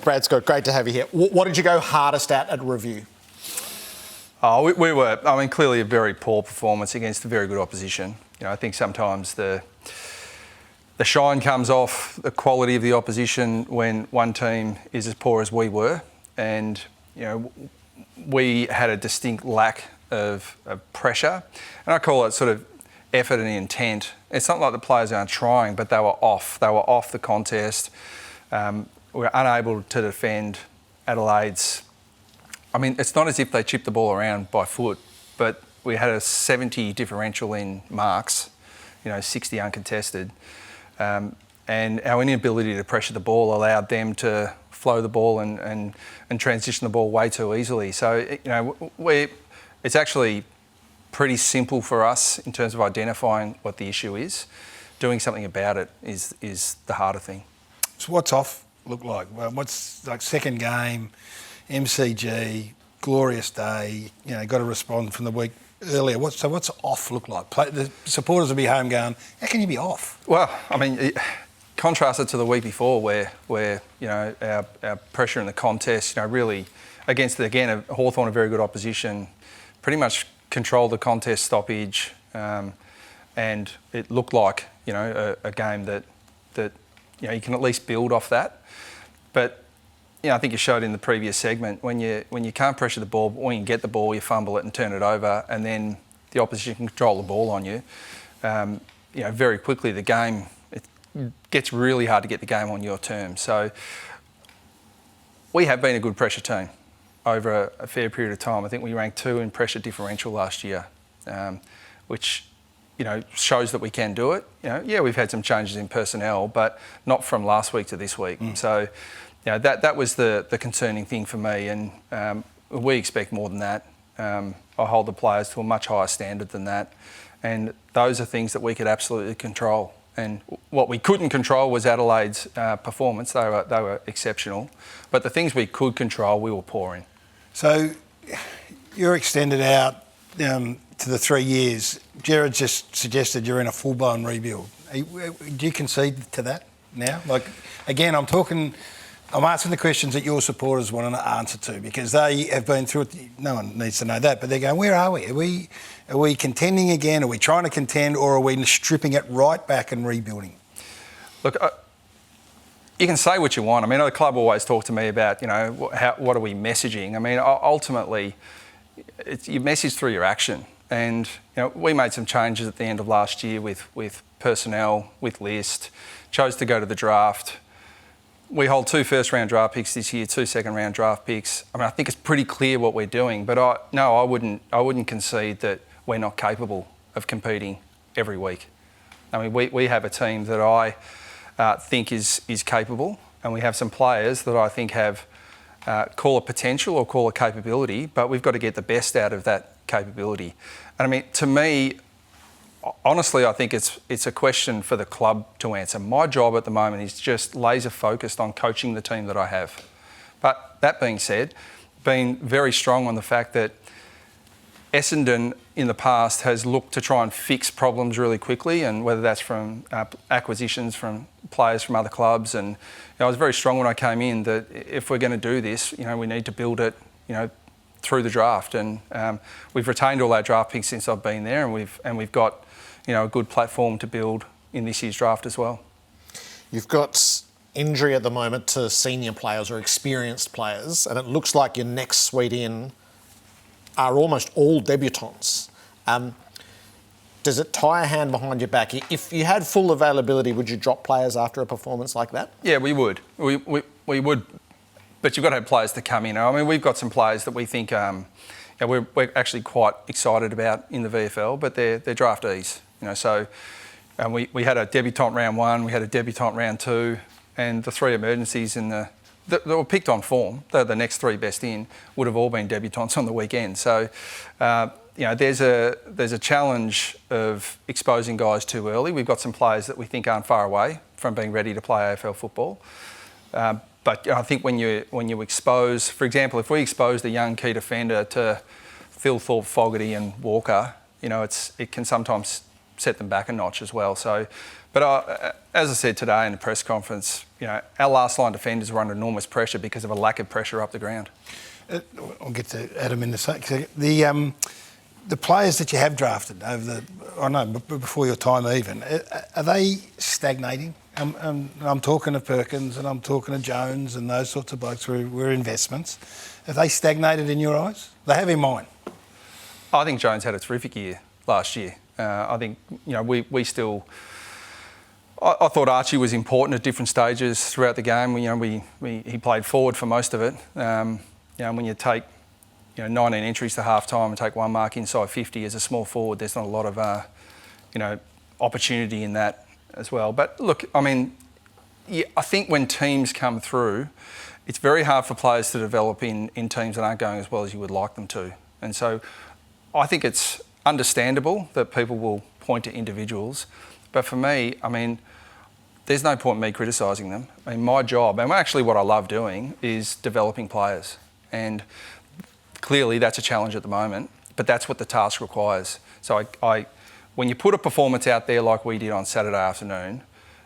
Brad Scott, great to have you here. What did you go hardest at review? Oh, we were, clearly a very poor performance against a very good opposition. I think sometimes the shine comes off the quality of the opposition when one team is as poor as we were. And, we had a distinct lack of pressure. And I call it sort of effort and intent. It's not like the players aren't trying, but they were off. They were off the contest. We were unable to defend Adelaide's. It's not as if they chipped the ball around by foot, but we had a 70 differential in marks, 60 uncontested. And our inability to pressure the ball allowed them to flow the ball and transition the ball way too easily. So, it's actually pretty simple for us in terms of identifying what the issue is. Doing something about it is the harder thing. So what's off look like? Well, what's like second game, MCG, glorious day, got to respond from the week earlier. What's off look like? The supporters will be home going, how can you be off? Well, contrast it to the week before where our pressure in the contest, really against, again, Hawthorn, a very good opposition, pretty much controlled the contest stoppage, and it looked like, a game that you can at least build off that. But I think you showed in the previous segment, when you can't pressure the ball, but when you get the ball, you fumble it and turn it over, and then the opposition can control the ball on you. Very quickly the game, it gets really hard to get the game on your terms. So we have been a good pressure team over a fair period of time. I think we ranked 2 in pressure differential last year, which shows that we can do it. We've had some changes in personnel, but not from last week to this week. So. That was the concerning thing for me, and we expect more than that. I hold the players to a much higher standard than that, and those are things that we could absolutely control. And what we couldn't control was Adelaide's performance. They were exceptional, but the things we could control, we were poor in. So you're extended out to the 3 years. Gerard just suggested you're in a full-blown rebuild. Do you concede to that now? Like, again, I'm asking the questions that your supporters want an answer to, because they have been through it. No one needs to know that, but they're going, where are we? Are we contending again? Are we trying to contend, or are we stripping it right back and rebuilding? Look, you can say what you want. The club always talk to me about, what are we messaging? Ultimately, you message through your action. And, we made some changes at the end of last year with personnel, with list, chose to go to the draft. We hold 2 first-round draft picks this year, 2 second-round draft picks. I think it's pretty clear what we're doing, but I wouldn't concede that we're not capable of competing every week. We have a team that I think is capable, and we have some players that I think have call it potential or call it capability, but we've got to get the best out of that capability. And to me, honestly, I think it's a question for the club to answer. My job at the moment is just laser focused on coaching the team that I have. But that being said, being very strong on the fact that Essendon in the past has looked to try and fix problems really quickly, and whether that's from acquisitions from players from other clubs. And I was very strong when I came in that if we're going to do this, we need to build it, through the draft. And we've retained all our draft picks since I've been there, and we've got a good platform to build in this year's draft as well. You've got injury at the moment to senior players or experienced players, and it looks like your next suite in are almost all debutants. Does it tie a hand behind your back? If you had full availability, would you drop players after a performance like that? Yeah, we would. We would, but you've got to have players to come in. We've got some players that we think we're actually quite excited about in the VFL, but they're draftees. So we had a debutant round 1, we had a debutant round 2, and the 3 emergencies that were picked on form, the next 3 best in, would have all been debutants on the weekend. So, there's a challenge of exposing guys too early. We've got some players that we think aren't far away from being ready to play AFL football. But I think when you expose, for example, if we expose the young key defender to Phil Thorpe, Fogarty and Walker, it can sometimes set them back a notch as well. So, but as I said today in the press conference, our last line defenders were under enormous pressure because of a lack of pressure up the ground. I'll get to Adam in a sec. The players that you have drafted before your time even, are they stagnating? I'm talking of Perkins and I'm talking of Jones and those sorts of blokes were investments. Have they stagnated in your eyes? They have in mine. I think Jones had a terrific year last year. I think we still. I thought Archie was important at different stages throughout the game. He played forward for most of it. When you take 19 entries to half time and take one mark inside 50 as a small forward, there's not a lot of opportunity in that as well. But look, I think when teams come through, it's very hard for players to develop in teams that aren't going as well as you would like them to. And so I think it's understandable that people will point to individuals. But for me, there's no point in me criticising them. My job, and actually what I love doing, is developing players. And clearly that's a challenge at the moment, but that's what the task requires. So when you put a performance out there like we did on Saturday afternoon,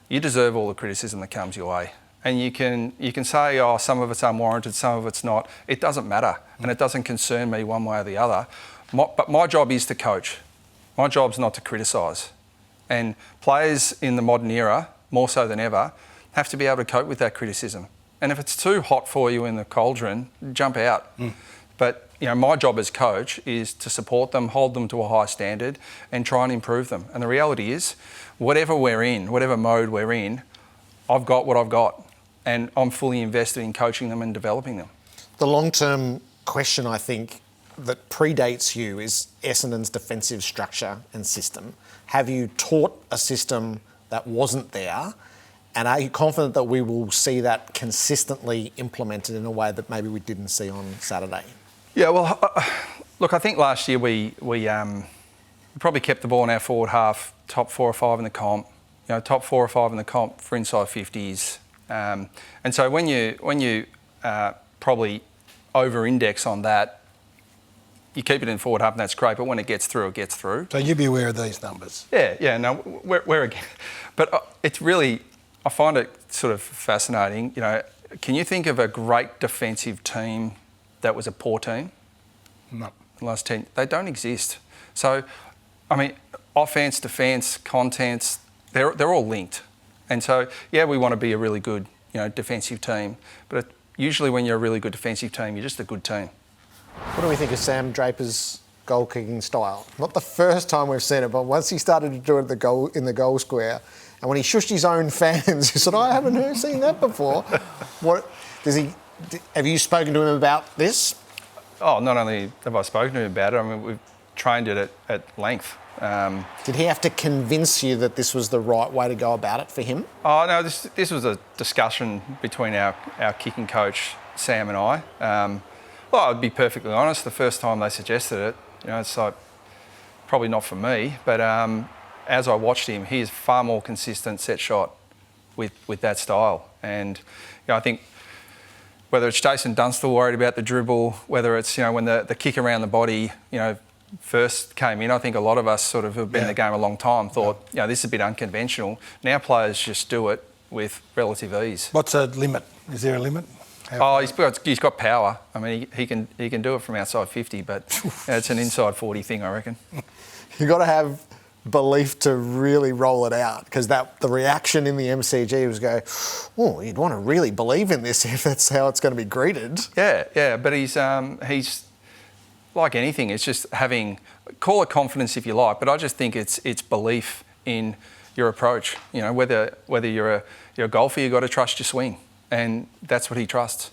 you deserve all the criticism that comes your way. And you can say, oh, some of it's unwarranted, some of it's not. It doesn't matter, and it doesn't concern me one way or the other. But my job is to coach. My job's not to criticise. And players in the modern era, more so than ever, have to be able to cope with that criticism. And if it's too hot for you in the cauldron, jump out. But my job as coach is to support them, hold them to a high standard, and try and improve them. And the reality is, whatever we're in, whatever mode we're in, I've got what I've got, and I'm fully invested in coaching them and developing them. The long-term question, I think, that predates you is Essendon's defensive structure and system. Have you taught a system that wasn't there? And are you confident that we will see that consistently implemented in a way that maybe we didn't see on Saturday? Yeah, well, look, I think last year we probably kept the ball in our forward half, top 4 or 5 in the comp. Top 4 or 5 in the comp for inside 50s. And so when you probably over-index on that, you keep it in forward half and that's great, but when it gets through, it gets through. So you'd be aware of these numbers? No, we're again. But it's really, I find it sort of fascinating. Can you think of a great defensive team that was a poor team? No. The last 10, they don't exist. So, offense, defence, contents, they're all linked. And so, we want to be a really good, defensive team. But usually when you're a really good defensive team, you're just a good team. What do we think of Sam Draper's goal-kicking style? Not the first time we've seen it, but once he started to do it in the goal square, and when he shushed his own fans, he said, I haven't seen that before. Have you spoken to him about this? Oh, not only have I spoken to him about it, we've trained it at length. Did he have to convince you that this was the right way to go about it for him? Oh, no, this was a discussion between our kicking coach, Sam, and I. Well, I'd be perfectly honest, the first time they suggested it, it's like, probably not for me, but as I watched him, he is far more consistent set shot with that style. And I think whether it's Jason Dunstall worried about the dribble, whether it's, when the kick around the body, first came in, I think a lot of us sort of have been in the game a long time, thought, this is a bit unconventional. Now players just do it with relative ease. What's a limit? Is there a limit? He's got power. He can do it from outside 50, but it's an inside 40 thing, I reckon. You've got to have belief to really roll it out, because the reaction in the MCG was oh, you'd want to really believe in this if that's how it's going to be greeted. Yeah, but he's like anything. It's just call it confidence if you like, but I just think it's belief in your approach. Whether you're a golfer, you've got to trust your swing. And that's what he trusts.